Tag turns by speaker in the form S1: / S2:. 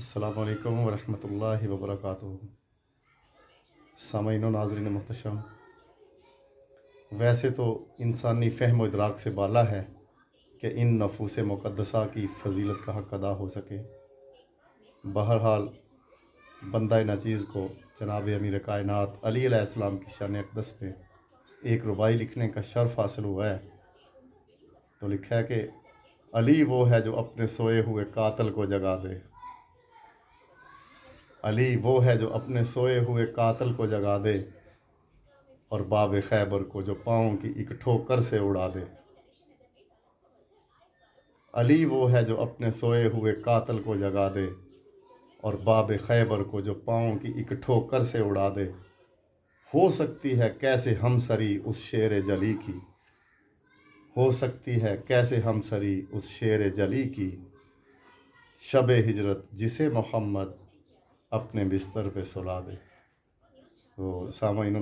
S1: السلام علیکم ورحمۃ اللہ وبرکاتہ۔ سامعین و ناظرین محتشم، ویسے تو انسانی فہم و ادراک سے بالا ہے کہ ان نفوس مقدسہ کی فضیلت کا حق ادا ہو سکے۔ بہرحال بندہ نچیز کو جناب امیر کائنات علی علیہ السلام کی شان اقدس پہ ایک ربائی لکھنے کا شرف حاصل ہوا ہے، تو لکھا ہے کہ علی وہ ہے جو اپنے سوئے ہوئے قاتل کو جگا دے۔ علی وہ ہے جو اپنے سوئے ہوئے قاتل کو جگا دے، اور باب خیبر کو جو پاؤں کی ایک ٹھوکر سے اڑا دے۔ علی وہ ہے جو اپنے سوئے ہوئے قاتل کو جگا دے، اور باب خیبر کو جو پاؤں کی ایک ٹھوکر سے اڑا دے۔ ہو سکتی ہے کیسے ہمسری اس شیر جلی کی، ہو سکتی ہے کیسے ہمسری اس شیر جلی کی، شب ہجرت جسے محمد اپنے بستر پہ سلا دے۔ تو سامعین